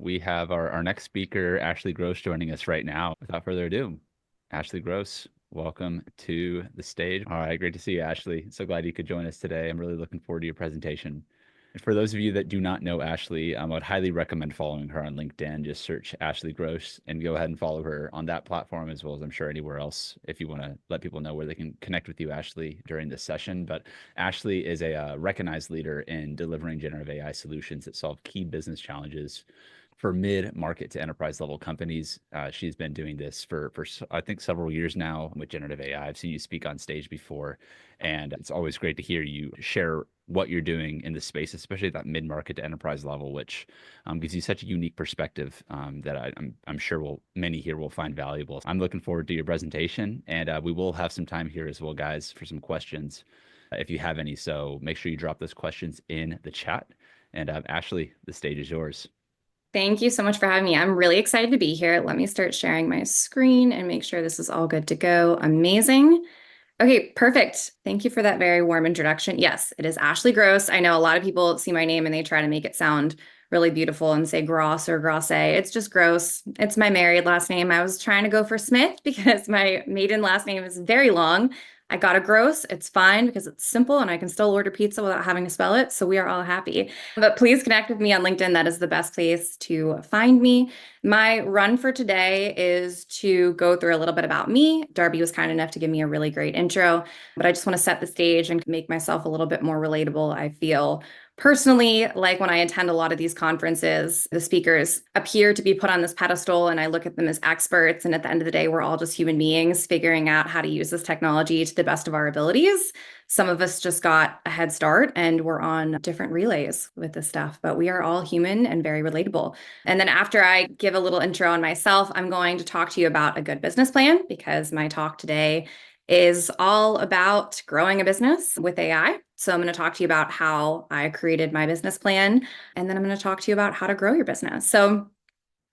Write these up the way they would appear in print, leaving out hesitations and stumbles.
we have our next speaker, Ashley Gross, joining us right now. Without further ado, Ashley Gross, welcome to the stage. All right, great to see you, Ashley. So glad you could join us today. I'm really looking forward to your presentation. And for those of you that do not know Ashley, I would highly recommend following her on LinkedIn. Just search Ashley Gross and go ahead and follow her on that platform, as well as I'm sure anywhere else, if you want to let people know where they can connect with you, Ashley, during this session. But Ashley is a recognized leader in delivering generative AI solutions that solve key business challenges for mid-market to enterprise level companies. She's been doing this for I think several years now with generative AI. I've seen you speak on stage before, and it's always great to hear you share what you're doing in this space, especially at that mid-market to enterprise level, which gives you such a unique perspective that I'm sure many here will find valuable. I'm looking forward to your presentation, and we will have some time here as well, guys, for some questions if you have any. So make sure you drop those questions in the chat. And Ashley, the stage is yours. Thank you so much for having me. I'm really excited to be here. Let me start sharing my screen and make sure this is all good to go. Amazing. Okay, perfect. Thank you for that very warm introduction. Yes, it is Ashley Gross. I know a lot of people see my name and they try to make it sound really beautiful and say Gross or Grosse. It's just Gross. It's my married last name. I was trying to go for Smith because my maiden last name is very long. I got a Gross. It's fine because it's simple and I can still order pizza without having to spell it. So we are all happy. But please connect with me on LinkedIn. That is the best place to find me. My run for today is to go through a little bit about me. Darby was kind enough to give me a really great intro, but I just want to set the stage and make myself a little bit more relatable, I feel. Personally, like when I attend a lot of these conferences, the speakers appear to be put on this pedestal and I look at them as experts. And at the end of the day, we're all just human beings figuring out how to use this technology to the best of our abilities. Some of us just got a head start and we're on different relays with this stuff, but we are all human and very relatable. And then after I give a little intro on myself, I'm going to talk to you about a good business plan because my talk today is all about growing a business with AI. So I'm going to talk to you about how I created my business plan, and then I'm going to talk to you about how to grow your business. So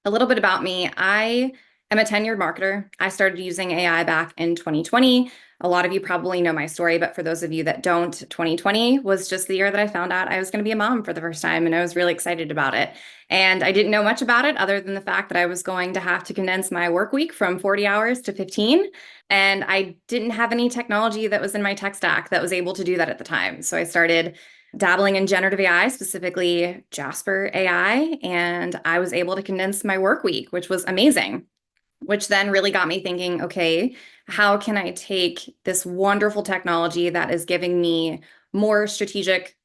a little bit about me. I am a tenured marketer. I started using AI back in 2020. A lot of you probably know my story, but for those of you that don't, 2020 was just the year that I found out I was going to be a mom for the first time, and I was really excited about it. And I didn't know much about it other than the fact that I was going to have to condense my work week from 40 hours to 15. And I didn't have any technology that was in my tech stack that was able to do that at the time. So I started dabbling in generative AI, specifically Jasper AI, and I was able to condense my work week, which was amazing, which then really got me thinking, okay, how can I take this wonderful technology that is giving me more strategic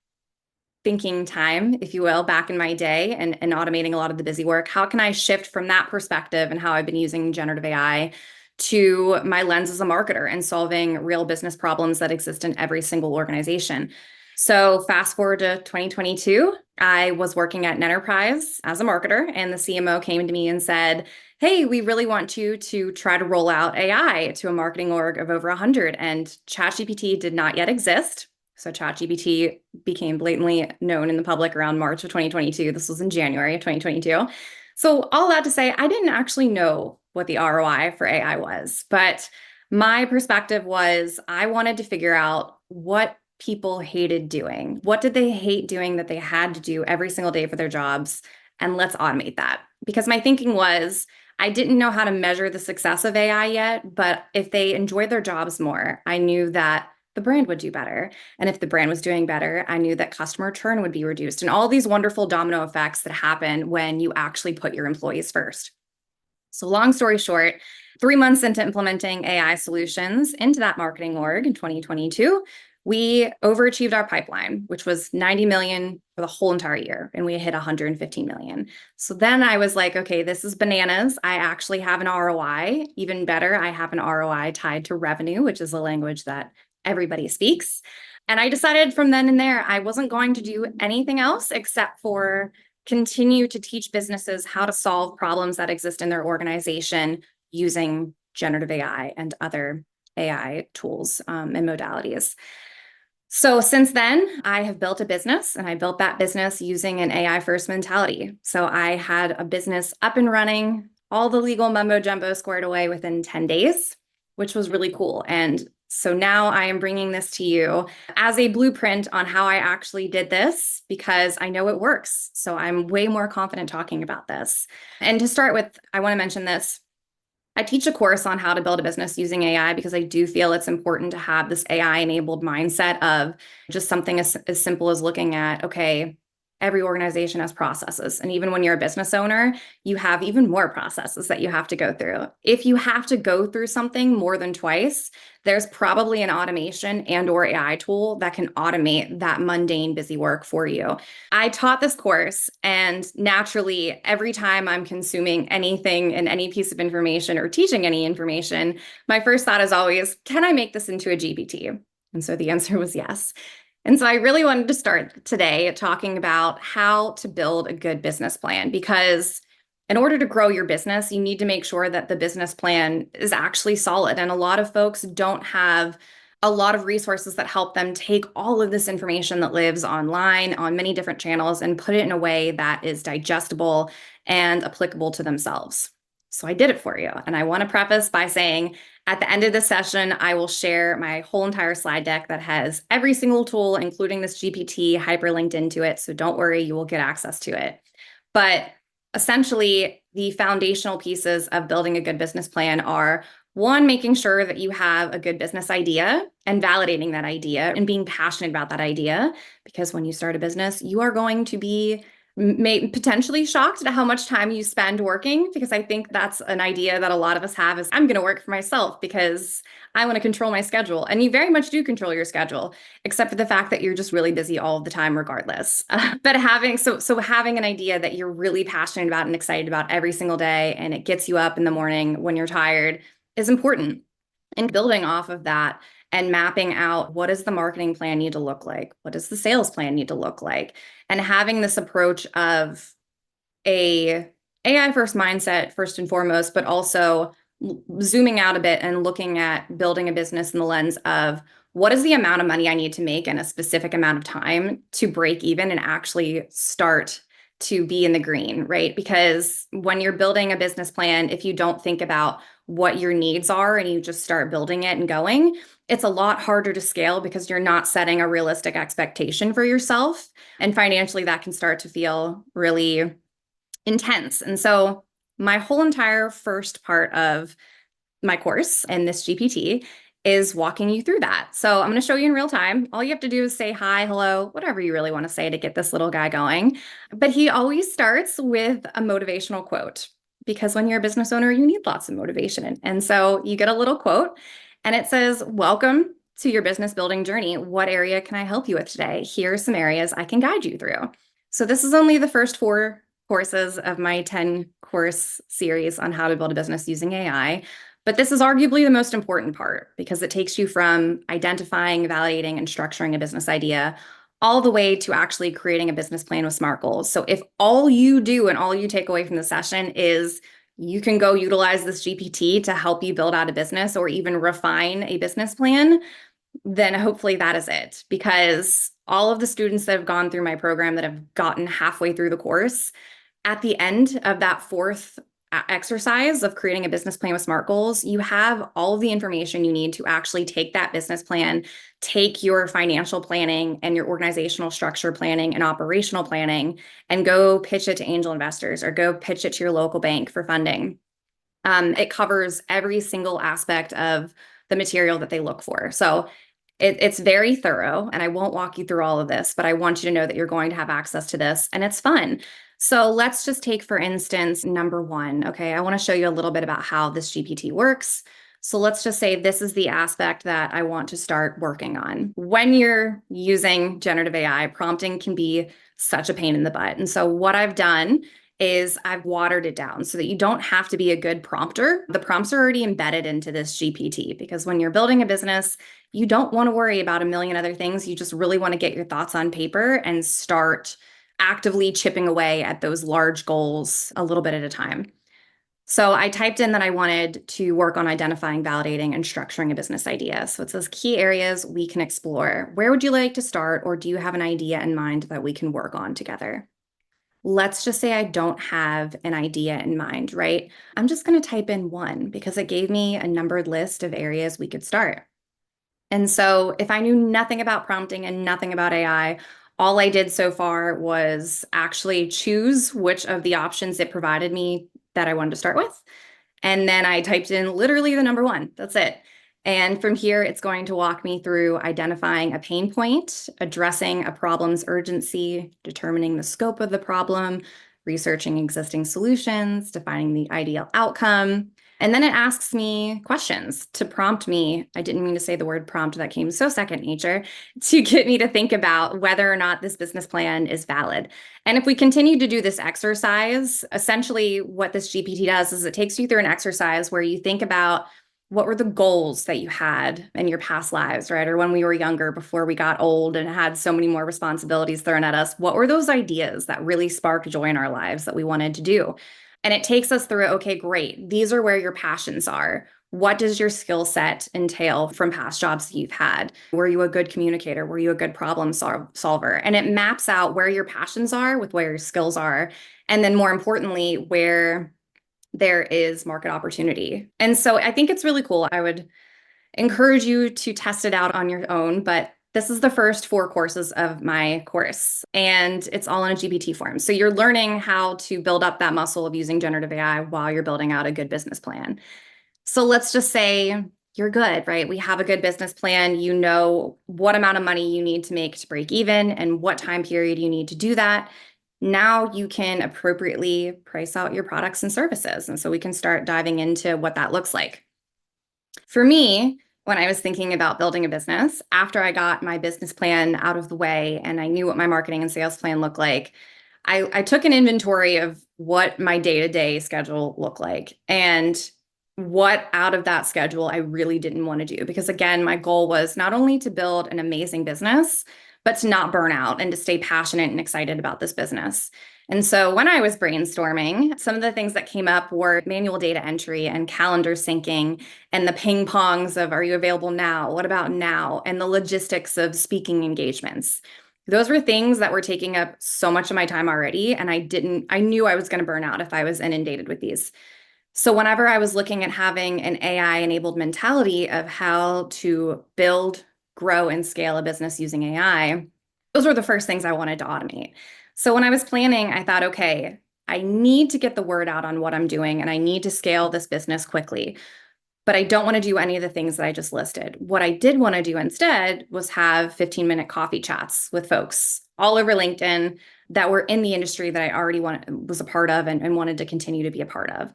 thinking time, if you will, back in my day and automating a lot of the busy work? How can I shift from that perspective and how I've been using generative AI to my lens as a marketer and solving real business problems that exist in every single organization? So fast forward to 2022, I was working at an enterprise as a marketer, and the CMO came to me and said, hey, we really want you to try to roll out AI to a marketing org of over 100. And ChatGPT did not yet exist. So ChatGPT became blatantly known in the public around March of 2022. This was in January of 2022. So all that to say, I didn't actually know what the ROI for AI was, but my perspective was I wanted to figure out what people hated doing. What did they hate doing that they had to do every single day for their jobs? And let's automate that. Because my thinking was, I didn't know how to measure the success of AI yet, but if they enjoyed their jobs more, I knew that the brand would do better. And if the brand was doing better, I knew that customer churn would be reduced and all these wonderful domino effects that happen when you actually put your employees first. So long story short, 3 months into implementing AI solutions into that marketing org in 2022, we overachieved our pipeline, which was 90 million for the whole entire year, and we hit 115 million. So then I was like, okay, this is bananas. I actually have an ROI. Even better, I have an ROI tied to revenue, which is a language that everybody speaks. And I decided from then and there, I wasn't going to do anything else except for continue to teach businesses how to solve problems that exist in their organization using generative AI and other AI tools and modalities. So since then, I have built a business, and I built that business using an AI first mentality. So I had a business up and running, all the legal mumbo jumbo squared away within 10 days, which was really cool. And So now I am bringing this to you as a blueprint on how I actually did this because I know it works. So I'm way more confident talking about this. And to start with, I want to mention this. I teach a course on how to build a business using AI because I do feel it's important to have this AI enabled mindset of just something as simple as looking at, okay, every organization has processes. And even when you're a business owner, you have even more processes that you have to go through. If you have to go through something more than twice, there's probably an automation and or AI tool that can automate that mundane busy work for you. I taught this course, and naturally, every time I'm consuming anything and any piece of information or teaching any information, my first thought is always, can I make this into a GPT? And so the answer was yes. And so I really wanted to start today talking about how to build a good business plan because in order to grow your business, you need to make sure that the business plan is actually solid. And a lot of folks don't have a lot of resources that help them take all of this information that lives online on many different channels and put it in a way that is digestible and applicable to themselves. So I did it for you. And I want to preface by saying at the end of this session, I will share my whole entire slide deck that has every single tool, including this GPT, hyperlinked into it. So don't worry, you will get access to it. But essentially, the foundational pieces of building a good business plan are one, making sure that you have a good business idea and validating that idea and being passionate about that idea. Because when you start a business, you are going to be potentially shocked at how much time you spend working, because I think that's an idea that a lot of us have is I'm going to work for myself because I want to control my schedule. And you very much do control your schedule, except for the fact that you're just really busy all of the time regardless. But having an idea that you're really passionate about and excited about every single day, and it gets you up in the morning when you're tired is important. And building off of that and mapping out what does the marketing plan need to look like? What does the sales plan need to look like? And having this approach of a AI first mindset first and foremost, but also zooming out a bit and looking at building a business in the lens of what is the amount of money I need to make in a specific amount of time to break even and actually start to be in the green, right? Because when you're building a business plan, if you don't think about what your needs are and you just start building it and going, it's a lot harder to scale because you're not setting a realistic expectation for yourself. And financially, that can start to feel really intense. And so, my whole entire first part of my course and this GPT is walking you through that. So I'm going to show you in real time. All you have to do is say hi, hello, whatever you really want to say to get this little guy going. But he always starts with a motivational quote because when you're a business owner, you need lots of motivation. And so you get a little quote and it says, welcome to your business building journey. What area can I help you with today? Here are some areas I can guide you through. So this is only the first 4 courses of my 10 course series on how to build a business using AI. But this is arguably the most important part because it takes you from identifying, validating, and structuring a business idea all the way to actually creating a business plan with SMART goals. So if all you do and all you take away from the session is you can go utilize this GPT to help you build out a business or even refine a business plan, then hopefully that is it. Because all of the students that have gone through my program that have gotten halfway through the course, at the end of that 4th exercise of creating a business plan with SMART goals, you have all of the information you need to actually take that business plan, take your financial planning and your organizational structure planning and operational planning, and go pitch it to angel investors or go pitch it to your local bank for funding. It covers every single aspect of the material that they look for. So it's very thorough, and I won't walk you through all of this, but I want you to know that you're going to have access to this, and it's fun. So let's just take, for instance, number 1. Okay, I want to show you a little bit about how this GPT works. So let's just say this is the aspect that I want to start working on. When you're using generative AI, prompting can be such a pain in the butt. And so what I've done is I've watered it down so that you don't have to be a good prompter. The prompts are already embedded into this GPT because when you're building a business, you don't want to worry about a million other things. You just really want to get your thoughts on paper and start actively chipping away at those large goals a little bit at a time. So I typed in that I wanted to work on identifying, validating, and structuring a business idea. So it says key areas we can explore. Where would you like to start, or do you have an idea in mind that we can work on together? Let's just say I don't have an idea in mind, right? I'm just going to type in 1 because it gave me a numbered list of areas we could start. And so if I knew nothing about prompting and nothing about AI, all I did so far was actually choose which of the options it provided me that I wanted to start with. And then I typed in literally the number one. That's it. And from here, it's going to walk me through identifying a pain point, addressing a problem's urgency, determining the scope of the problem, researching existing solutions, defining the ideal outcome. And then it asks me questions to prompt me. I didn't mean to say the word prompt, that came so second nature, to get me to think about whether or not this business plan is valid. And if we continue to do this exercise, essentially what this GPT does is it takes you through an exercise where you think about what were the goals that you had in your past lives, right? Or when we were younger, before we got old and had so many more responsibilities thrown at us, what were those ideas that really sparked joy in our lives that we wanted to do? And it takes us through, okay, great. These are where your passions are. What does your skill set entail from past jobs that you've had? Were you a good communicator? Were you a good problem solver? And it maps out where your passions are with where your skills are. And then more importantly, where there is market opportunity. And so I think it's really cool. I would encourage you to test it out on your own, but this is the first 4 courses of my course, and it's all in a GPT form. So you're learning how to build up that muscle of using generative AI while you're building out a good business plan. So let's just say you're good, right? We have a good business plan. You know what amount of money you need to make to break even and what time period you need to do that. Now you can appropriately price out your products and services. And so we can start diving into what that looks like. For me, when I was thinking about building a business, after I got my business plan out of the way and I knew what my marketing and sales plan looked like, I took an inventory of what my day-to-day schedule looked like and what out of that schedule I really didn't want to do. Because again, my goal was not only to build an amazing business, but to not burn out and to stay passionate and excited about this business. And so when I was brainstorming, some of the things that came up were manual data entry and calendar syncing and the ping pongs of, are you available now? What about now? And the logistics of speaking engagements. Those were things that were taking up so much of my time already. And I knew I was going to burn out if I was inundated with these. So whenever I was looking at having an AI enabled mentality of how to build, grow, and scale a business using AI, those were the first things I wanted to automate. So when I was planning, I thought, okay, I need to get the word out on what I'm doing and I need to scale this business quickly. But I don't want to do any of the things that I just listed. What I did want to do instead was have 15-minute coffee chats with folks all over LinkedIn that were in the industry that I already was a part of and wanted to continue to be a part of.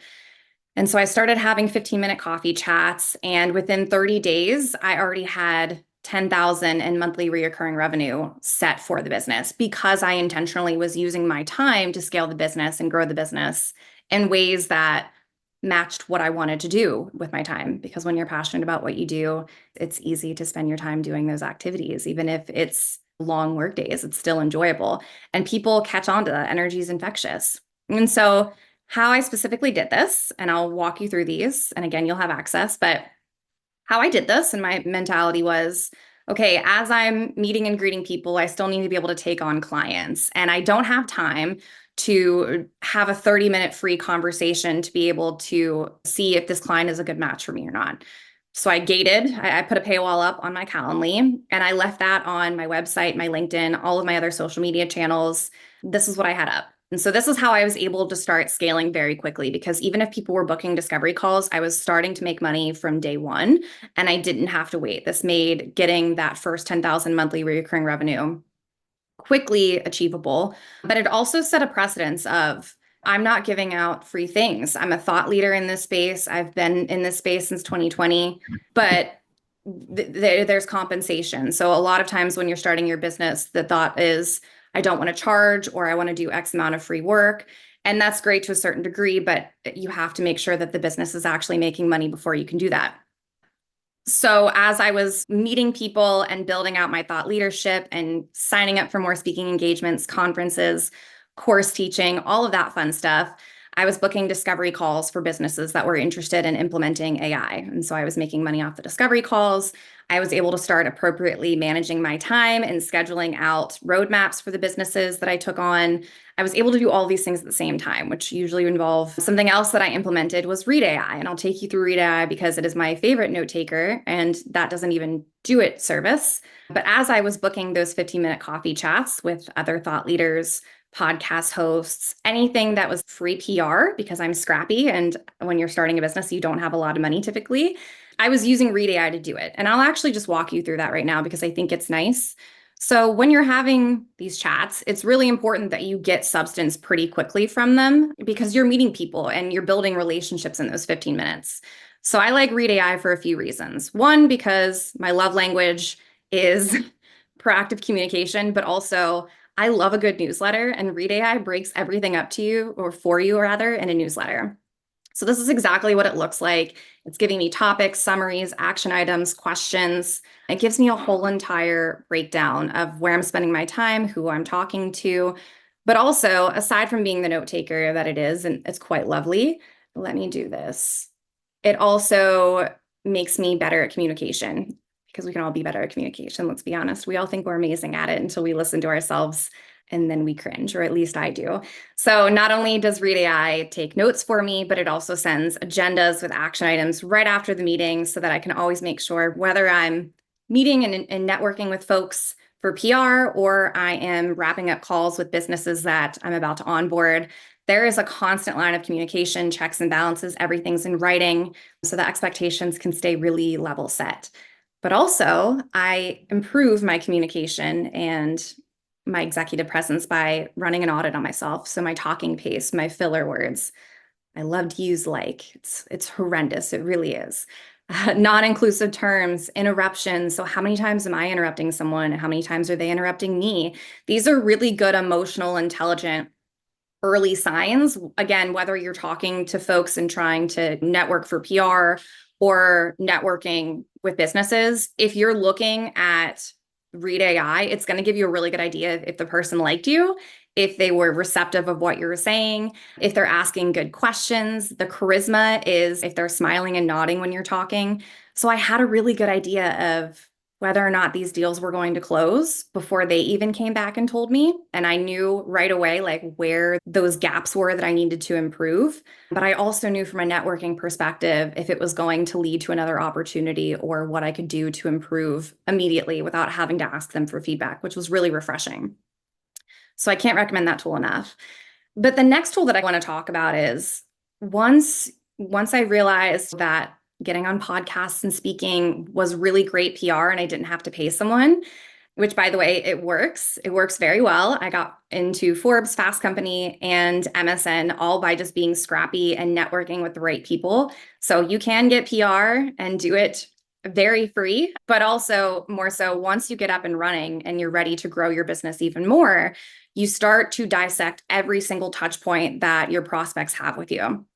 And so I started having 15-minute coffee chats, and within 30 days, I already had 10,000 in monthly recurring revenue set for the business because I intentionally was using my time to scale the business and grow the business in ways that matched what I wanted to do with my time. Because when you're passionate about what you do, it's easy to spend your time doing those activities. Even if it's long work days, it's still enjoyable. And people catch on to that. Energy is infectious. And so how I specifically did this, and I'll walk you through these, and again, you'll have access, but how I did this and my mentality was, okay, as I'm meeting and greeting people, I still need to be able to take on clients. And I don't have time to have a 30-minute free conversation to be able to see if this client is a good match for me or not. So I put a paywall up on my Calendly, and I left that on my website, my LinkedIn, all of my other social media channels. This is what I had up. And so this is how I was able to start scaling very quickly, because even if people were booking discovery calls, I was starting to make money from day one and I didn't have to wait. This made getting that first 10,000 monthly recurring revenue quickly achievable. But it also set a precedence of, I'm not giving out free things. I'm a thought leader in this space. I've been in this space since 2020, but there's compensation. So a lot of times when you're starting your business, the thought is, I don't want to charge, or I want to do X amount of free work. And that's great to a certain degree, but you have to make sure that the business is actually making money before you can do that. So as I was meeting people and building out my thought leadership and signing up for more speaking engagements, conferences, course teaching, all of that fun stuff, I was booking discovery calls for businesses that were interested in implementing AI. And so I was making money off the discovery calls. I was able to start appropriately managing my time and scheduling out roadmaps for the businesses that I took on. I was able to do all these things at the same time, which usually involve something else that I implemented was Read AI. And I'll take you through Read AI because it is my favorite note taker, and that doesn't even do it service. But as I was booking those 15-minute coffee chats with other thought leaders, podcast hosts, anything that was free PR, because I'm scrappy. And when you're starting a business, you don't have a lot of money typically. I was using Read AI to do it. And I'll actually just walk you through that right now because I think it's nice. So when you're having these chats, it's really important that you get substance pretty quickly from them because you're meeting people and you're building relationships in those 15 minutes. So I like Read AI for a few reasons. One, because my love language is proactive communication, but also I love a good newsletter, and Read AI breaks everything up to you, or for you rather, in a newsletter. So this is exactly what it looks like. It's giving me topics, summaries, action items, questions. It gives me a whole entire breakdown of where I'm spending my time, who I'm talking to. But also, aside from being the note taker that it is, and it's quite lovely, let me do this. It also makes me better at communication because we can all be better at communication. Let's be honest. We all think we're amazing at it until we listen to ourselves and then we cringe, or at least I do. So not only does Read AI take notes for me, but it also sends agendas with action items right after the meeting so that I can always make sure whether I'm meeting and networking with folks for PR or I am wrapping up calls with businesses that I'm about to onboard, there is a constant line of communication, checks and balances, everything's in writing so the expectations can stay really level set. But also, I improve my communication and my executive presence by running an audit on myself. So my talking pace, my filler words. I love to use like. It's horrendous. It really is. Non-inclusive terms, interruptions. So how many times am I interrupting someone? How many times are they interrupting me? These are really good emotional, intelligent early signs. Again, whether you're talking to folks and trying to network for PR or networking with businesses, if you're looking at Read AI, it's going to give you a really good idea if the person liked you, if they were receptive of what you were saying, if they're asking good questions. The charisma is if they're smiling and nodding when you're talking. So I had a really good idea of whether or not these deals were going to close before they even came back and told me. And I knew right away, like where those gaps were that I needed to improve. But I also knew from a networking perspective, if it was going to lead to another opportunity or what I could do to improve immediately without having to ask them for feedback, which was really refreshing. So I can't recommend that tool enough. But the next tool that I want to talk about is once I realized that getting on podcasts and speaking was really great PR and I didn't have to pay someone, which by the way, it works. It works very well. I got into Forbes, Fast Company, and MSN all by just being scrappy and networking with the right people. So you can get PR and do it very free, but also more so once you get up and running and you're ready to grow your business even more, you start to dissect every single touch point that your prospects have with you.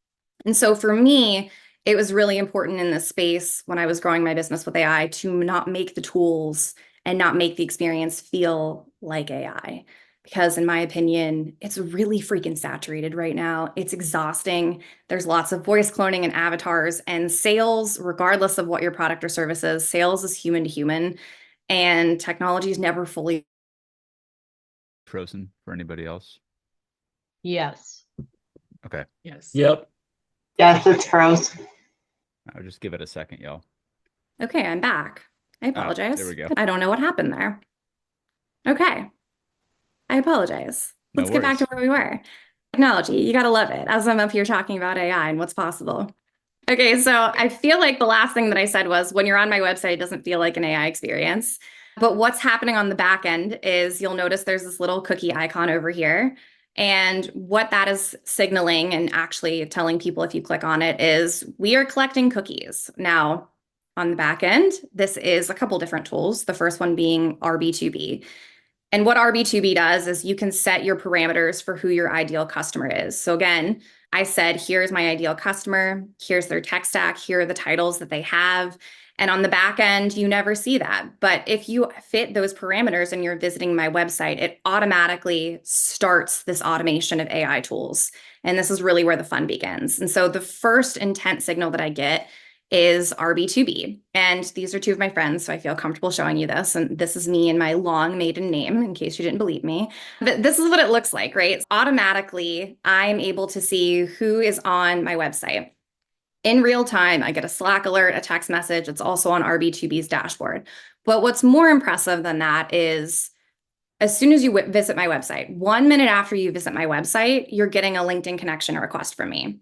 And so for me, it was really important in this space when I was growing my business with AI to not make the tools and not make the experience feel like AI. Because in my opinion, it's really freaking saturated right now. It's exhausting. There's lots of voice cloning and avatars, and sales, regardless of what your product or service is, sales is human to human, and technology is never fully Frozen for anybody else? Yes. Okay. Yes. Yep. Yes, it's frozen. I'll just give it a second, y'all. Okay, I'm back. I apologize. there we go. I don't know what happened there. Okay. I apologize. No Let's get back to worries. where we were. Technology, you got to love it as I'm up here talking about AI and what's possible. Okay, so I feel like the last thing that I said was when you're on my website, it doesn't feel like an AI experience. But what's happening on the back end is you'll notice there's this little cookie icon over here. And what that is signaling and actually telling people if you click on it is we are collecting cookies. Now, on the back end, this is a couple different tools. The first one being RB2B. And what RB2B does is you can set your parameters for who your ideal customer is. So again, I said, here's my ideal customer, here's their tech stack, here are the titles that they have. And on the back end, you never see that. But if you fit those parameters and you're visiting my website, it automatically starts this automation of AI tools. And this is really where the fun begins. And so the first intent signal that I get is RB2B. And these are two of my friends, so I feel comfortable showing you this. And this is me in my long maiden name, in case you didn't believe me. But this is what it looks like, right? Automatically, I'm able to see who is on my website. In real time, I get a Slack alert, a text message. It's also on RB2B's dashboard. But what's more impressive than that is as soon as you visit my website, 1 minute after you visit my website, you're getting a LinkedIn connection request from me.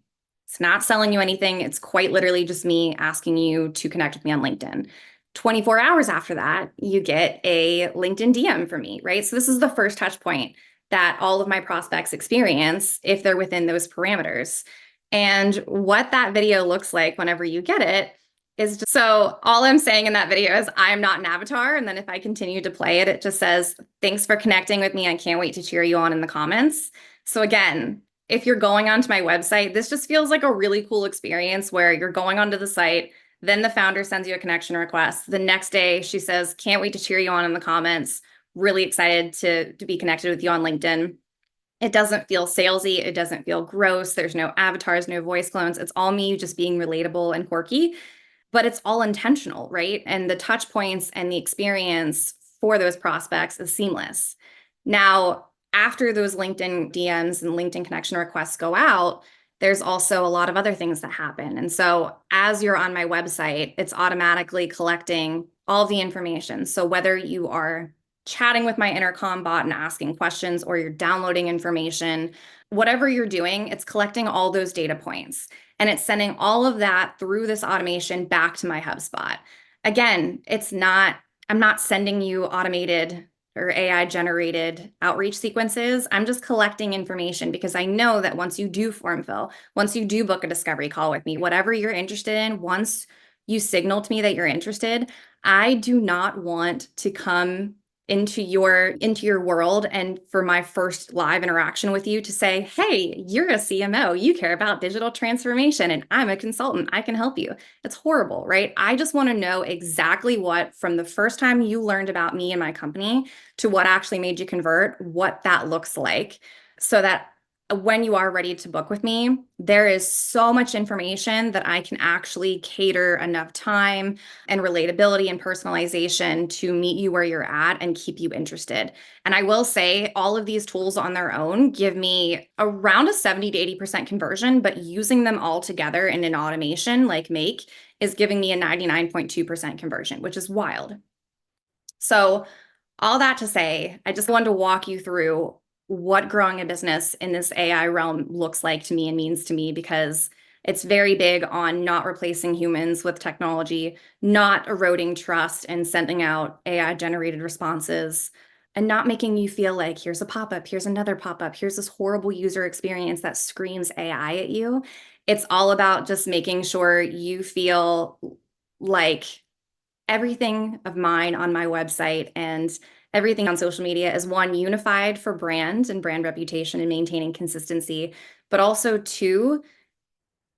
It's not selling you anything. It's quite literally just me asking you to connect with me on LinkedIn. 24 hours after that, you get a LinkedIn DM from me, right? So this is the first touch point that all of my prospects experience if they're within those parameters. And what that video looks like whenever you get it is just, so all I'm saying in that video is I'm not an avatar. And then if I continue to play it, it just says, thanks for connecting with me. I can't wait to cheer you on in the comments. So again, if you're going onto my website, this just feels like a really cool experience where you're going onto the site, then the founder sends you a connection request. The next day she says, can't wait to cheer you on in the comments. Really excited to be connected with you on LinkedIn. It doesn't feel salesy. It doesn't feel gross. There's no avatars, no voice clones. It's all me just being relatable and quirky, but it's all intentional, right? And the touch points and the experience for those prospects is seamless. Now, after those LinkedIn DMs and LinkedIn connection requests go out, there's also a lot of other things that happen. And so as you're on my website, it's automatically collecting all of the information. So whether you are chatting with my intercom bot and asking questions, or you're downloading information, whatever you're doing, it's collecting all those data points. And it's sending all of that through this automation back to my HubSpot. Again, I'm not sending you automated or AI generated outreach sequences. I'm just collecting information because I know that once you do form fill, once you do book a discovery call with me, whatever you're interested in, once you signal to me that you're interested, I do not want to come into your world and for my first live interaction with you to say, hey, you're a CMO, you care about digital transformation, and I'm a consultant, I can help you. It's horrible, right? I just want to know exactly what, from the first time you learned about me and my company to what actually made you convert, what that looks like, so that when you are ready to book with me, there is so much information that I can actually cater enough time and relatability and personalization to meet you where you're at and keep you interested. And I will say all of these tools on their own give me around a 70 to 80% conversion, but using them all together in an automation like Make is giving me a 99.2% conversion, which is wild. So all that to say, I just wanted to walk you through what growing a business in this AI realm looks like to me and means to me, because it's very big on not replacing humans with technology, not eroding trust and sending out AI generated responses, and not making you feel like here's a pop-up, here's another pop-up, here's this horrible user experience that screams AI at you. It's all about just making sure you feel like everything of mine on my website and everything on social media is, one, unified for brand and brand reputation and maintaining consistency, but also two,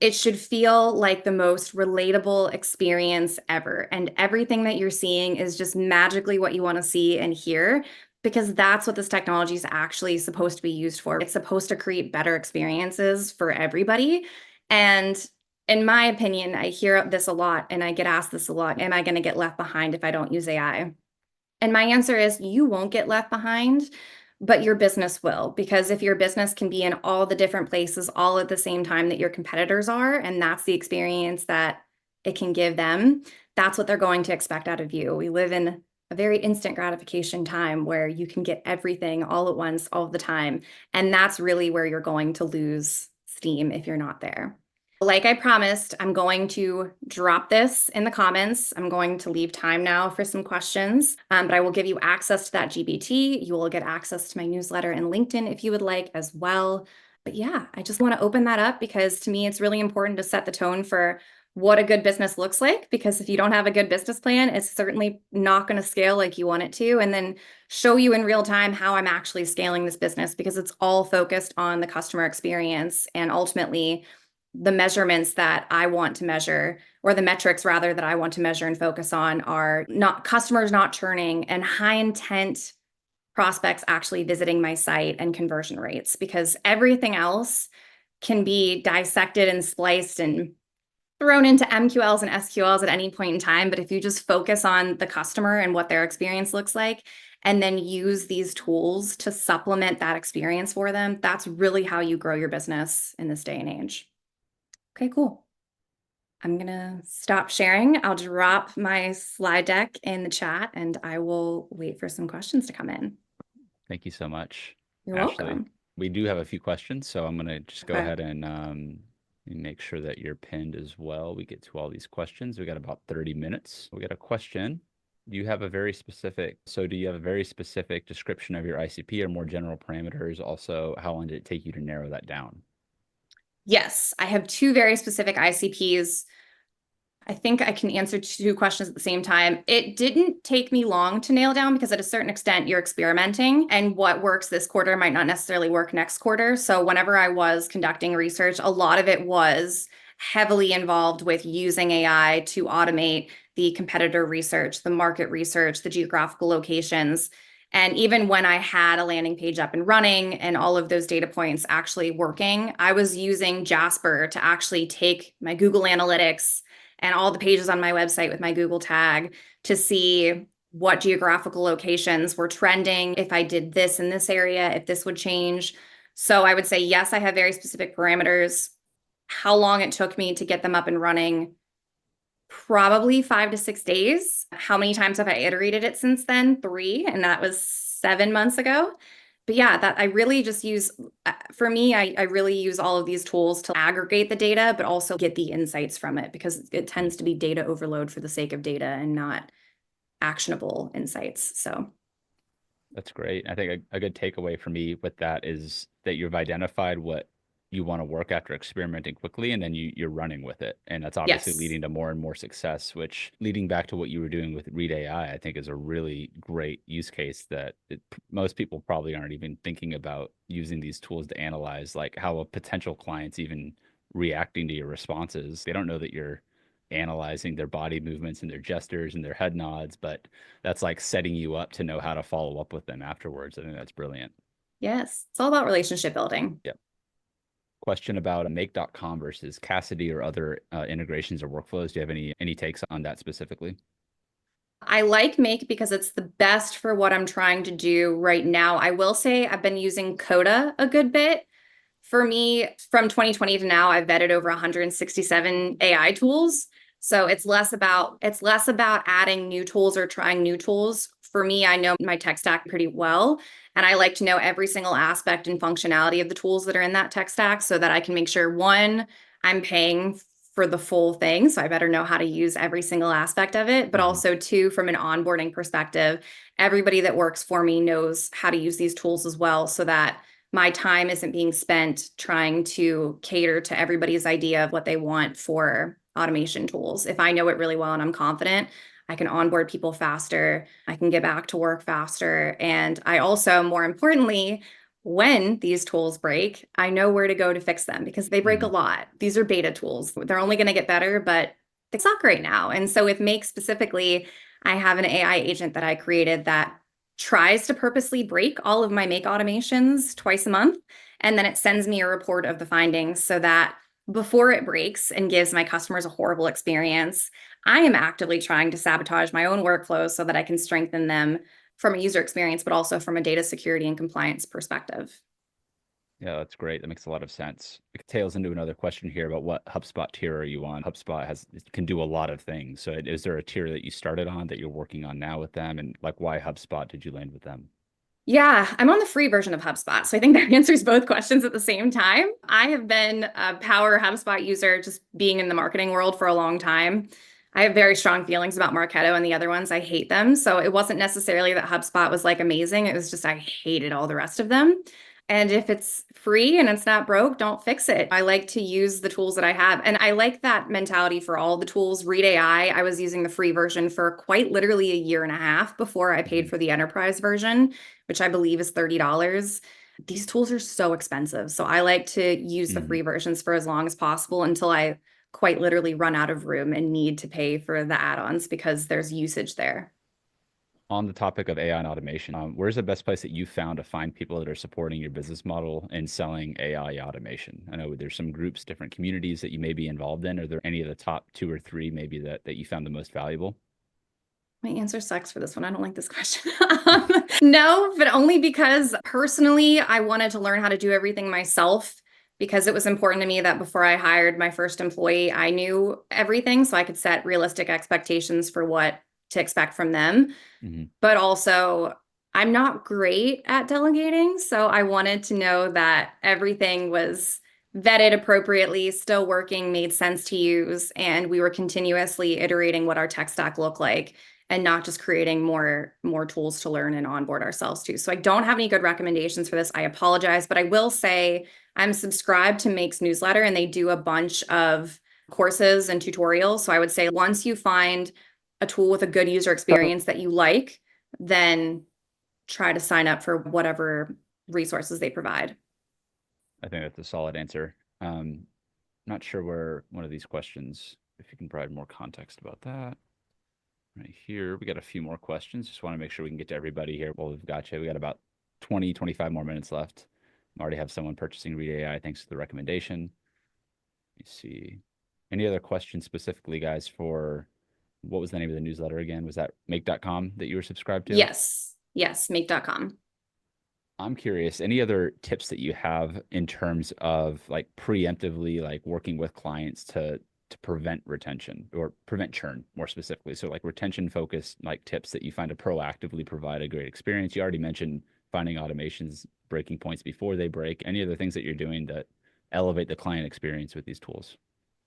it should feel like the most relatable experience ever. And everything that you're seeing is just magically what you want to see and hear, because that's what this technology is actually supposed to be used for. It's supposed to create better experiences for everybody. And in my opinion, I hear this a lot and I get asked this a lot. Am I going to get left behind if I don't use AI? And my answer is you won't get left behind, but your business will. Because if your business can be in all the different places all at the same time that your competitors are, and that's the experience that it can give them, that's what they're going to expect out of you. We live in a very instant gratification time where you can get everything all at once, all the time. And that's really where you're going to lose steam if you're not there. Like I promised, I'm going to drop this in the comments. I'm going to leave time now for some questions, but I will give you access to that GPT. You will get access to my newsletter and LinkedIn if you would like as well. But yeah, I just want to open that up because to me, it's really important to set the tone for what a good business looks like, because if you don't have a good business plan, it's certainly not going to scale like you want it to, and then show you in real time how I'm actually scaling this business, because it's all focused on the customer experience. And ultimately, the measurements that I want to measure, or the metrics rather that I want to measure and focus on, are not customers not churning and high intent prospects actually visiting my site and conversion rates, because everything else can be dissected and spliced and thrown into MQLs and SQLs at any point in time, but if you just focus on the customer and what their experience looks like, and then use these tools to supplement that experience for them, that's really how you grow your business in this day and age. Okay, cool. I'm gonna stop sharing. I'll drop my slide deck in the chat and I will wait for some questions to come in. Thank you so much, You're Ashley. welcome. We do have a few questions, so I'm going to just go Okay. ahead and make sure that you're pinned as well. We get to all these questions. We got about 30 minutes. We got a question. Do you have a very specific description of your ICP or more general parameters? Also, how long did it take you to narrow that down? Yes, I have two very specific ICPs. I think I can answer two questions at the same time. It didn't take me long to nail down because at a certain extent you're experimenting and what works this quarter might not necessarily work next quarter. So whenever I was conducting research, a lot of it was heavily involved with using AI to automate the competitor research, the market research, the geographical locations. And even when I had a landing page up and running and all of those data points actually working, I was using Jasper to actually take my Google Analytics and all the pages on my website with my Google tag to see what geographical locations were trending, if I did this in this area, if this would change. So I would say, yes, I have very specific parameters. How long it took me to get them up and running? Probably 5 to 6 days. How many times have I iterated it since then? 3, and that was 7 months ago. But yeah, that I really just use, for me, I really use all of these tools to aggregate the data, but also get the insights from it because it tends to be data overload for the sake of data and not actionable insights. So That's great. I think a good takeaway for me with that is that you've identified what you want to work after experimenting quickly, and then you're running with it. And that's obviously yes, leading to more and more success, which leading back to what you were doing with Read AI, I think is a really great use case that most people probably aren't even thinking about using these tools to analyze like how a potential client's even reacting to your responses. They don't know that you're analyzing their body movements and their gestures and their head nods, but that's like setting you up to know how to follow up with them afterwards. I think that's brilliant. yes, it's all about relationship building. Yep. Question about a make.com versus Cassidy or other integrations or workflows. Do you have any takes on that specifically? I like Make because it's the best for what I'm trying to do right now. I will say I've been using Coda a good bit. For me, from 2020 to now, I've vetted over 167 AI tools. So it's less about adding new tools or trying new tools. For me, I know my tech stack pretty well, and I like to know every single aspect and functionality of the tools that are in that tech stack so that I can make sure, one, I'm paying for the full thing, so I better know how to use every single aspect of it, but also two, from an onboarding perspective, everybody that works for me knows how to use these tools as well so that my time isn't being spent trying to cater to everybody's idea of what they want for automation tools. If I know it really well and I'm confident, I can onboard people faster. I can get back to work faster. And I also, more importantly, when these tools break, I know where to go to fix them because they break a lot. These are beta tools. They're only going to get better, but they suck right now. And so with Make specifically, I have an AI agent that I created that tries to purposely break all of my Make automations twice a month. And then it sends me a report of the findings so that before it breaks and gives my customers a horrible experience, I am actively trying to sabotage my own workflows so that I can strengthen them from a user experience, but also from a data security and compliance perspective. Yeah, that's great. That makes a lot of sense. It tails into another question here about what HubSpot tier are you on? HubSpot can do a lot of things. So is there a tier that you started on that you're working on now with them? And like why HubSpot did you land with them? Yeah, I'm on the free version of HubSpot. So I think that answers both questions at the same time. I have been a power HubSpot user just being in the marketing world for a long time. I have very strong feelings about Marketo and the other ones. I hate them. So it wasn't necessarily that HubSpot was like amazing. It was just I hated all the rest of them. And if it's free and it's not broke, don't fix it. I like to use the tools that I have. And I like that mentality for all the tools. Read AI, I was using the free version for quite literally a year and a half before I paid for the enterprise version, which I believe is $30. These tools are so expensive. So I like to use the free versions for as long as possible until I quite literally run out of room and need to pay for the add-ons because there's usage there. On the topic of AI and automation, where's the best place that you found to find people that are supporting your business model and selling AI automation? I know there's some groups, different communities that you may be involved in. Are there any of the top 2 or 3 maybe that you found the most valuable? My answer sucks for this one. I don't like this question. No, but only because personally, I wanted to learn how to do everything myself because it was important to me that before I hired my first employee, I knew everything so I could set realistic expectations for what to expect from them. But also, I'm not great at delegating. So I wanted to know that everything was vetted appropriately, still working, made sense to use, and we were continuously iterating what our tech stack looked like and not just creating more tools to learn and onboard ourselves to. So I don't have any good recommendations for this. I apologize, but I will say I'm subscribed to Make's newsletter and they do a bunch of courses and tutorials. So I would say once you find a tool with a good user experience that you like, then try to sign up for whatever resources they provide. I think that's a solid answer. Not sure where one of these questions, if you can provide more context about that. Right here, we got a few more questions. Just want to make sure we can get to everybody here. Well, we've got you. We got about 20, 25 more minutes left. I already have someone purchasing Read AI. Thanks for the recommendation. Let me see. Any other questions specifically, guys, for what was the name of the newsletter again? Was that make.com that you were subscribed to? Yes, make.com. I'm curious, any other tips that you have in terms of like preemptively like working with clients to prevent retention or prevent churn more specifically? So like retention focused like tips that you find to proactively provide a great experience. You already mentioned finding automations, breaking points before they break. Any other things that you're doing to elevate the client experience with these tools?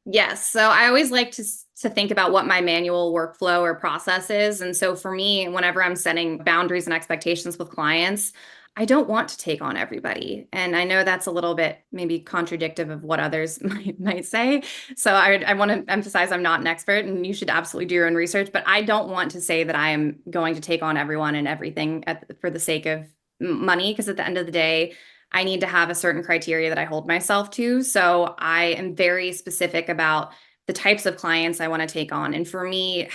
Yes. So I always like to think about what my manual workflow or process is. And so for me, whenever I'm setting boundaries and expectations with clients, I don't want to take on everybody. And I know that's a little bit maybe contradictive of what others might say. So I want to emphasize I'm not an expert and you should absolutely do your own research, but I don't want to say that I am going to take on everyone and everything for the sake of money, because at the end of the day, I need to have a certain criteria that I hold myself to. So I am very specific about the types of clients I want to take on. And for me,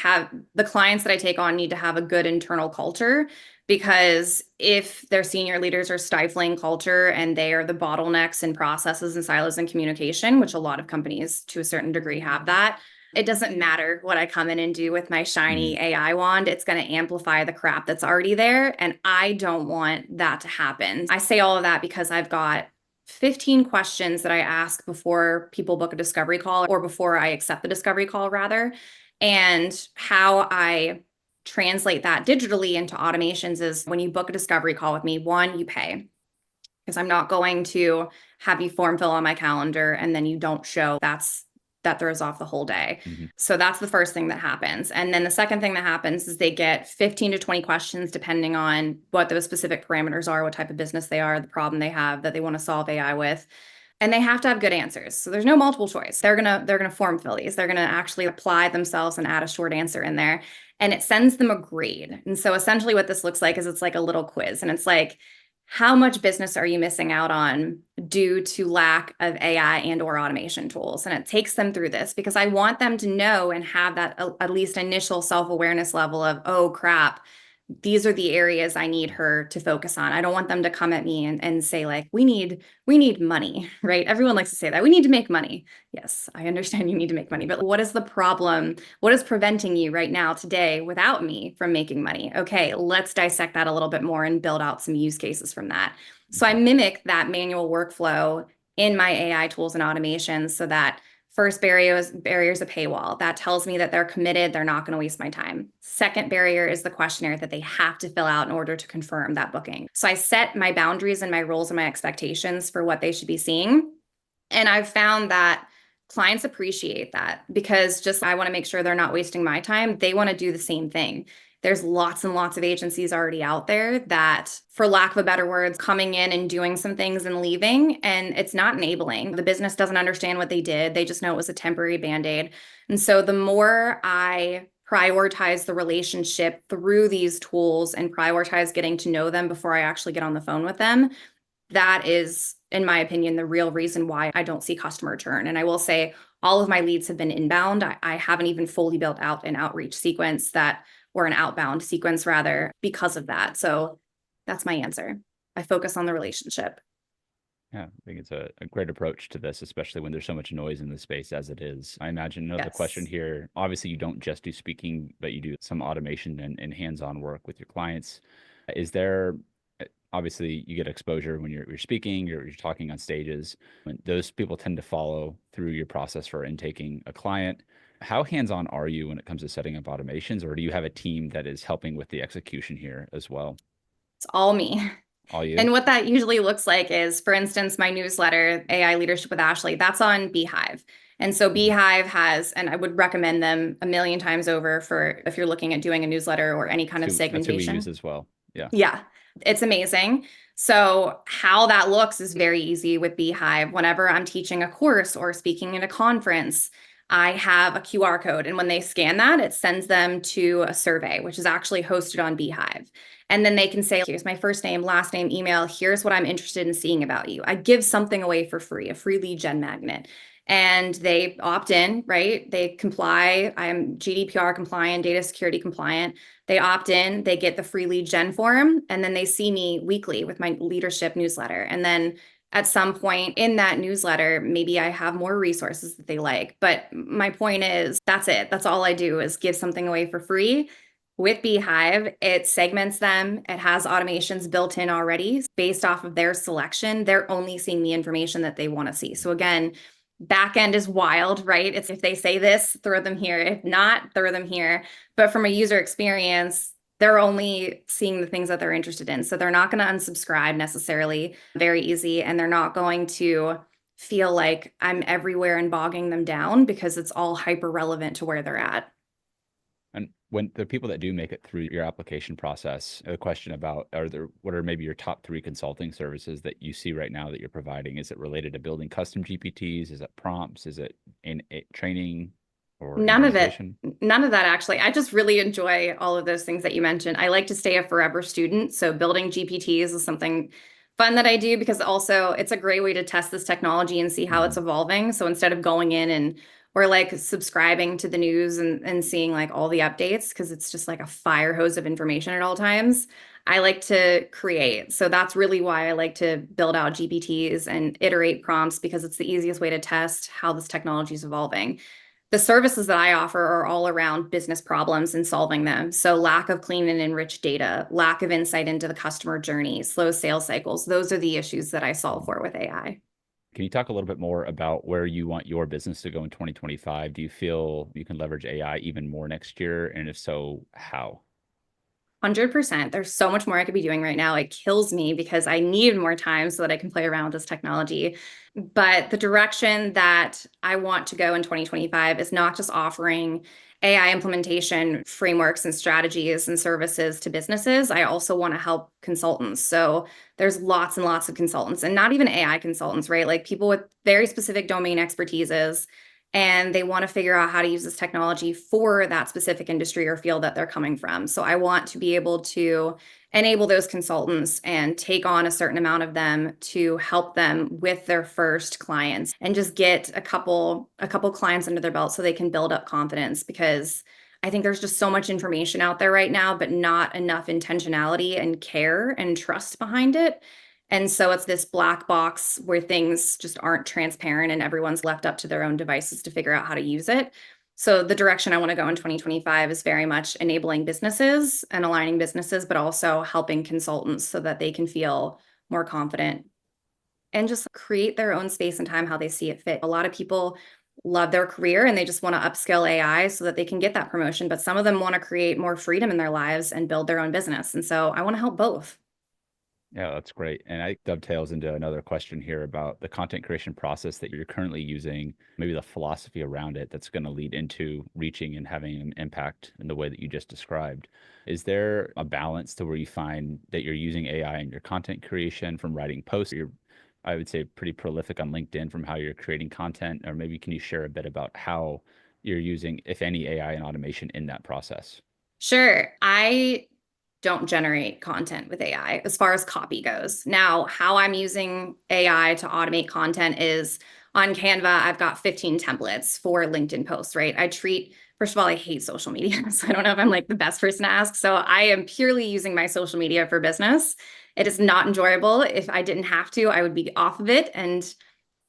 the clients that I take on need to have a good internal culture, because if their senior leaders are stifling culture and they are the bottlenecks in processes and silos and communication, which a lot of companies to a certain degree have that, it doesn't matter what I come in and do with my shiny AI wand. It's going to amplify the crap that's already there. And I don't want that to happen. I say all of that because I've got 15 questions that I ask before people book a discovery call, or before I accept the discovery call, rather. And how I translate that digitally into automations is when you book a discovery call with me, one, you pay. Because I'm not going to have you form fill on my calendar and then you don't show. That throws off the whole day. So that's the first thing that happens. And then the second thing that happens is they get 15 to 20 questions, depending on what those specific parameters are, what type of business they are, the problem they have that they want to solve AI with. And they have to have good answers. So there's no multiple choice. They're gonna form fill these. They're gonna actually apply themselves and add a short answer in there. And it sends them a grade. And so essentially what this looks like is it's like a little quiz. And it's like, how much business are you missing out on due to lack of AI and or automation tools? And it takes them through this because I want them to know and have that at least initial self-awareness level of, oh crap, these are the areas I need her to focus on. I don't want them to come at me and say like, we need money, right? Everyone likes to say that we need to make money. Yes, I understand you need to make money, but what is the problem? What is preventing you right now today without me from making money? Okay, let's dissect that a little bit more and build out some use cases from that. So I mimic that manual workflow in my AI tools and automations so that first barrier is a paywall. That tells me that they're committed. They're not going to waste my time. Second barrier is the questionnaire that they have to fill out in order to confirm that booking. So I set my boundaries and my roles and my expectations for what they should be seeing. And I've found that clients appreciate that because I want to make sure they're not wasting my time. They want to do the same thing. There's lots and lots of agencies already out there that, for lack of a better words, coming in and doing some things and leaving, and it's not enabling. The business doesn't understand what they did. They just know it was a temporary Band-Aid. And so the more I prioritize the relationship through these tools and prioritize getting to know them before I actually get on the phone with them, that is, in my opinion, the real reason why I don't see customer churn. And I will say all of my leads have been inbound. I haven't even fully built out an outreach sequence or an outbound sequence rather because of that. So that's my answer. I focus on the relationship. Yeah, I think it's a great approach to this, especially when there's so much noise in the space as it is. I imagine another question Yes. here. Obviously, you don't just do speaking, but you do some automation and hands-on work with your clients. Is there, obviously, you get exposure when you're speaking, you're talking on stages. When those people tend to follow through your process for intaking a client. How hands-on are you when it comes to setting up automations, or do you have a team that is helping with the execution here as well? It's all me. All you? And what that usually looks like is, for instance, my newsletter, AI Leadership with Ashley, that's on Beehive. And so Mhm. Beehive has, and I would recommend them a million times over for if you're looking at doing a newsletter or any kind of That's who we use segmentation. as well. Yeah. Yeah, it's amazing. So how that looks is very easy with Beehive. Whenever I'm teaching a course or speaking at a conference, I have a QR code. And when they scan that, it sends them to a survey, which is actually hosted on Beehive. And then they can say, here's my first name, last name, email. Here's what I'm interested in seeing about you. I give something away for free, a free lead gen magnet. And they opt in, right? They comply. I'm GDPR compliant, data security compliant. They opt in, they get the free lead gen form, and then they see me weekly with my leadership newsletter. And then at some point in that newsletter, maybe I have more resources that they like. But my point is, that's it. That's all I do is give something away for free. With Beehive, it segments them. It has automations built in already based off of their selection. They're only seeing the information that they want to see. So again, back end is wild, right? It's if they say this, throw them here. If not, throw them here. But from a user experience, they're only seeing the things that they're interested in. So they're not going to unsubscribe necessarily very easy. And they're not going to feel like I'm everywhere and bogging them down because it's all hyper relevant to where they're at. And when the people that do make it through your application process, a question about what are maybe your top three consulting services that you see right now that you're providing? Is it related to building custom GPTs? Is it prompts? Is it in training or None of it. implementation? None of that, actually. I just really enjoy all of those things that you mentioned. I like to stay a forever student. So building GPTs is something fun that I do because also it's a great way to test this technology and see how it's Mhm. evolving. So instead of going in and or like subscribing to the news and seeing like all the updates, because it's just like a fire hose of information at all times, I like to create. So that's really why I like to build out GPTs and iterate prompts because it's the easiest way to test how this technology is evolving. The services that I offer are all around business problems and solving them. So lack of clean and enriched data, lack of insight into the customer journey, slow sales cycles. Those are the issues that I solve for with AI. Can you talk a little bit more about where you want your business to go in 2025? Do you feel you can leverage AI even more next year? And if so, how? 100%. There's so much more I could be doing right now. It kills me because I need more time so that I can play around with this technology. But the direction that I want to go in 2025 is not just offering AI implementation frameworks and strategies and services to businesses. I also want to help consultants. So there's lots and lots of consultants, and not even AI consultants, right? Like people with very specific domain expertises, and they want to figure out how to use this technology for that specific industry or field that they're coming from. So I want to be able to enable those consultants and take on a certain amount of them to help them with their first clients and just get a couple clients under their belt so they can build up confidence, because I think there's just so much information out there right now, but not enough intentionality and care and trust behind it. And so it's this black box where things just aren't transparent and everyone's left up to their own devices to figure out how to use it. So the direction I want to go in 2025 is very much enabling businesses and aligning businesses, but also helping consultants so that they can feel more confident and just create their own space and time how they see it fit. A lot of people love their career and they just want to upskill AI so that they can get that promotion, but some of them want to create more freedom in their lives and build their own business. And so I want to help both. Yeah, that's great. And I dovetails into another question here about the content creation process that you're currently using, maybe the philosophy around it that's going to lead into reaching and having an impact in the way that you just described. Is there a balance to where you find that you're using AI in your content creation from writing posts? You're, I would say, pretty prolific on LinkedIn from how you're creating content, or maybe can you share a bit about how you're using, if any, AI and automation in that process? Sure. I don't generate content with AI as far as copy goes. Now, how I'm using AI to automate content is on Canva, I've got 15 templates for LinkedIn posts, right? I treat First of all, I hate social media. So I don't know if I'm like the best person to ask. So I am purely using my social media for business. It is not enjoyable. If I didn't have to, I would be off of it and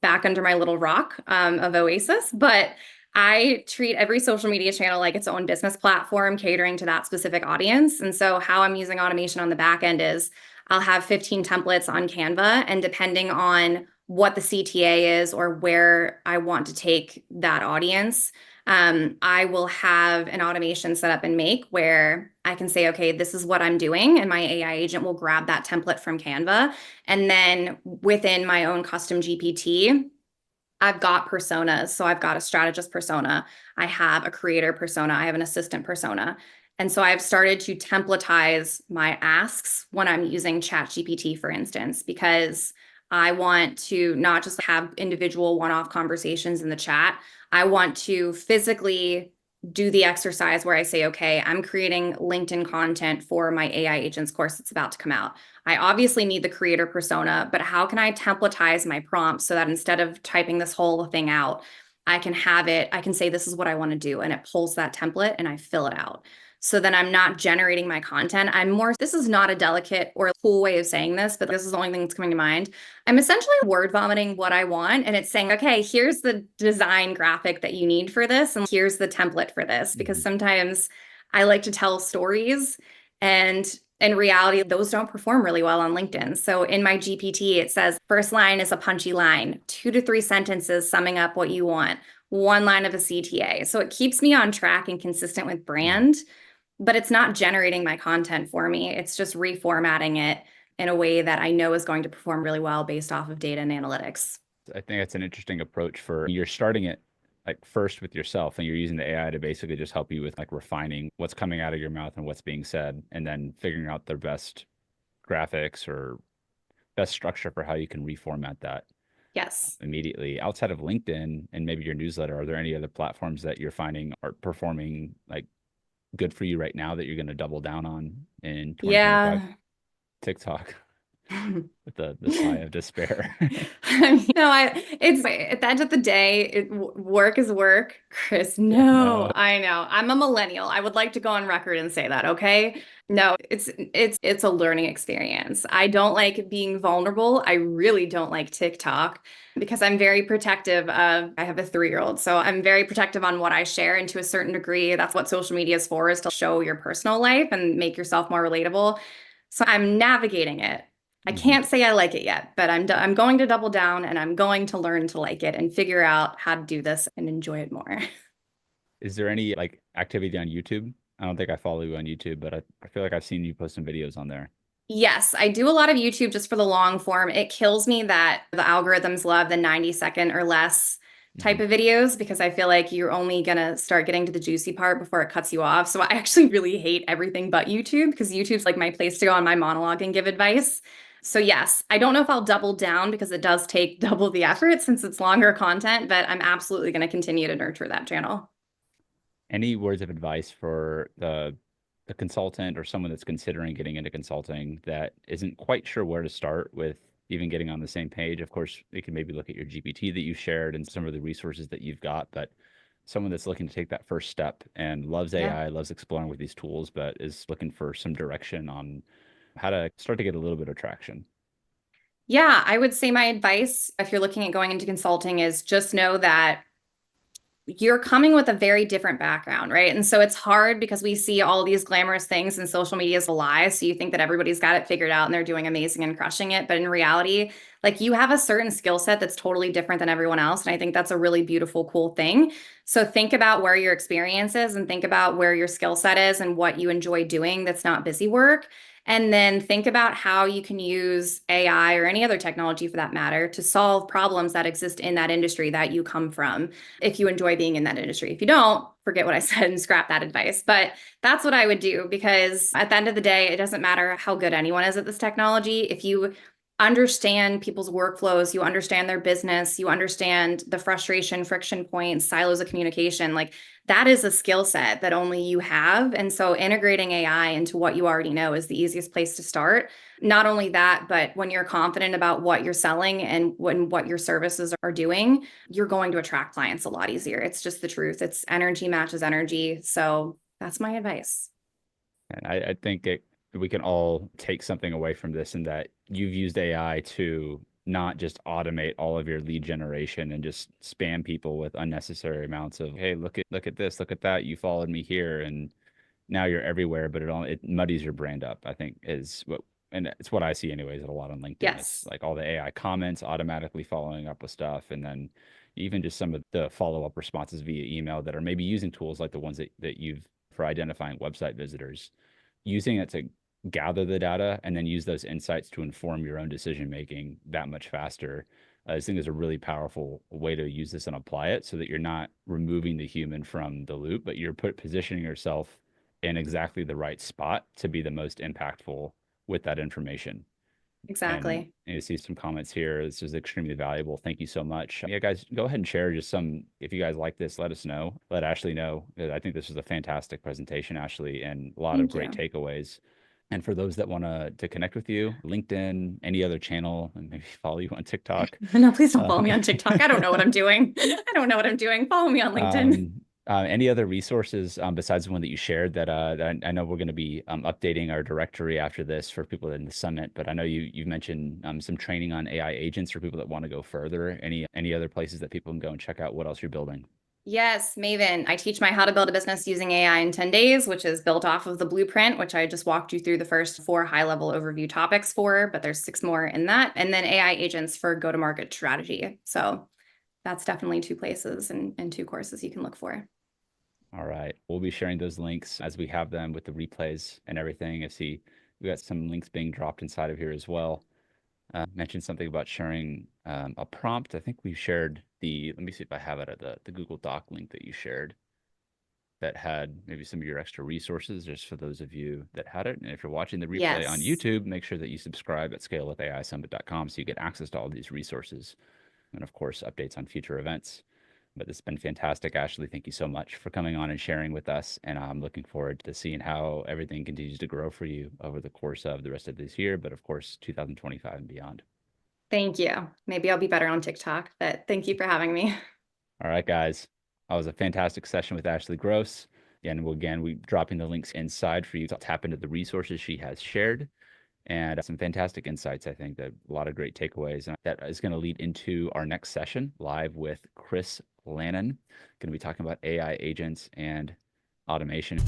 back under my little rock of Oasis. But I treat every social media channel like its own business platform, catering to that specific audience. And so how I'm using automation on the back end is I'll have 15 templates on Canva, and depending on what the CTA is or where I want to take that audience, I will have an automation set up in Make where I can say, okay, this is what I'm doing. And my AI agent will grab that template from Canva. And then within my own custom GPT, I've got personas. So I've got a strategist persona. I have a creator persona. I have an assistant persona. And so I've started to templatize my asks when I'm using ChatGPT, for instance, because I want to not just have individual one-off conversations in the chat. I want to physically do the exercise where I say, okay, I'm creating LinkedIn content for my AI agents course that's about to come out. I obviously need the creator persona, but how can I templatize my prompts so that instead of typing this whole thing out, I can have it, I can say, this is what I want to do. And it pulls that template and I fill it out. So then I'm not generating my content. I'm more, this is not a delicate or a cool way of saying this, but this is the only thing that's coming to mind. I'm essentially word vomiting what I want. And it's saying, okay, here's the design graphic that you need for this. And here's the template for this, because sometimes I like to tell stories, and in reality, those don't perform really well on LinkedIn. So in my GPT, it says first line is a punchy line, 2 to 3 sentences summing up what you want, 1 line of a CTA. So it keeps me on track and consistent with brand, but it's not generating my content for me. It's just reformatting it in a way that I know is going to perform really well based off of data and analytics. I think that's an interesting approach for you're starting it like first with yourself, and you're using the AI to basically just help you with like refining what's coming out of your mouth and what's being said, and then figuring out the best graphics or best structure for how you can reformat that Yes. immediately. Outside of LinkedIn and maybe your newsletter, are there any other platforms that you're finding are performing like good for you right now that you're going to double down on in 2025? Yeah. TikTok with the sigh of despair. It's at the end of the day, work is work, Chris. Yeah, No, no. I know. I'm a millennial. I would like to go on record and say that, okay? No, it's a learning experience. I don't like being vulnerable. I really don't like TikTok because I'm very protective of, I have a 3-year-old, so I'm very protective on what I share. And to a certain degree, that's what social media is for, is to show your personal life and make yourself more relatable. So I'm navigating it. I can't say I like it yet, but I'm going to double down, and I'm going to learn to like it and figure out how to do this and enjoy it more. Is there any like activity on YouTube? I don't think I follow you on YouTube, but I feel like I've seen you post some videos on there. Yes, I do a lot of YouTube just for the long form. It kills me that the algorithms love the 90-second or less type of videos, because I feel like you're only gonna start getting to the juicy part before it cuts you off. So I actually really hate everything but YouTube, because YouTube's like my place to go on my monologue and give advice. So yes, I don't know if I'll double down because it does take double the effort since it's longer content, but I'm absolutely going to continue to nurture that channel. Any words of advice for the consultant or someone that's considering getting into consulting that isn't quite sure where to start with even getting on the same page? Of course, they can maybe look at your GPT that you shared and some of the resources that you've got, but someone that's looking to take that first step and loves AI, loves exploring with these tools, but is looking for some direction on how to start to get a little bit of traction. Yeah, I would say my advice, if you're looking at going into consulting, is just know that you're coming with a very different background, right? And so it's hard because we see all these glamorous things and social media is a lie. So you think that everybody's got it figured out and they're doing amazing and crushing it. But in reality, like, you have a certain skill set that's totally different than everyone else. And I think that's a really beautiful, cool thing. So think about where your experience is and think about where your skill set is and what you enjoy doing that's not busy work. And then think about how you can use AI or any other technology for that matter to solve problems that exist in that industry that you come from, if you enjoy being in that industry. If you don't, forget what I said and scrap that advice. But that's what I would do, because at the end of the day, it doesn't matter how good anyone is at this technology. If you understand people's workflows, you understand their business, you understand the frustration, friction points, silos of communication. Like that is a skill set that only you have. And so integrating AI into what you already know is the easiest place to start. Not only that, but when you're confident about what you're selling and what your services are doing, you're going to attract clients a lot easier. It's just the truth. It's energy matches energy. So that's my advice. And I think we can all take something away from this, in that you've used AI to not just automate all of your lead generation and just spam people with unnecessary amounts of, hey, look at this, look at that, you followed me here, and now you're everywhere, but it muddies your brand up, I think, is what, and it's what I see anyways a lot on LinkedIn. It's Yes, like all the AI comments automatically following up with stuff, and then even just some of the follow-up responses via email that are maybe using tools like the ones that you've for identifying website visitors, using it to gather the data and then use those insights to inform your own decision making that much faster. I think is a really powerful way to use this and apply it, so that you're not removing the human from the loop, but you're positioning yourself in exactly the right spot to be the most impactful with that information. And exactly. you see some comments here. This is extremely valuable. Thank you so much. Yeah, guys, go ahead and share just some. If you guys like this, let us know. Let Ashley know. I think this was a fantastic presentation, Ashley, and a lot of Thank great you. takeaways. And for those that want to connect with you, LinkedIn, any other channel, and maybe follow you on TikTok. No, please don't follow me Uh, on TikTok. I don't know what I'm doing. I don't know what I'm doing. Follow me on LinkedIn. Any other resources besides the one that you shared that I know we're going to be updating our directory after this for people in the summit, but I know you mentioned some training on AI agents for people that want to go further. Any other places that people can go and check out what else you're building? Yes, Maven. I teach my How to Build a Business Using AI in 10 Days, which is built off of the blueprint, which I just walked you through the first 4 high-level overview topics for, but there's 6 more in that. And then AI agents for go-to-market strategy. So that's definitely 2 places and 2 courses you can look for. All right. We'll be sharing those links as we have them with the replays and everything. I see we got some links being dropped inside of here as well. Mentioned something about sharing a prompt. I think we shared let me see if I have it at the Google Doc link that you shared that had maybe some of your extra resources just for those of you that had it. And if you're watching the replay on Yes. YouTube, make sure that you subscribe at scalewithAIsummit.com so you get access to all these resources and, of course, updates on future events. But this has been fantastic, Ashley. Thank you so much for coming on and sharing with us. And I'm looking forward to seeing how everything continues to grow for you over the course of the rest of this year, but of course, 2025 and beyond. Thank you. Maybe I'll be better on TikTok, but thank you for having me. All right, guys. That was a fantastic session with Ashley Gross. And again, we're dropping the links inside for you to tap into the resources she has shared, and some fantastic insights. I think that a lot of great takeaways. And that is going to lead into our next session live with Chris Lannon. Going to be talking about AI agents and automation.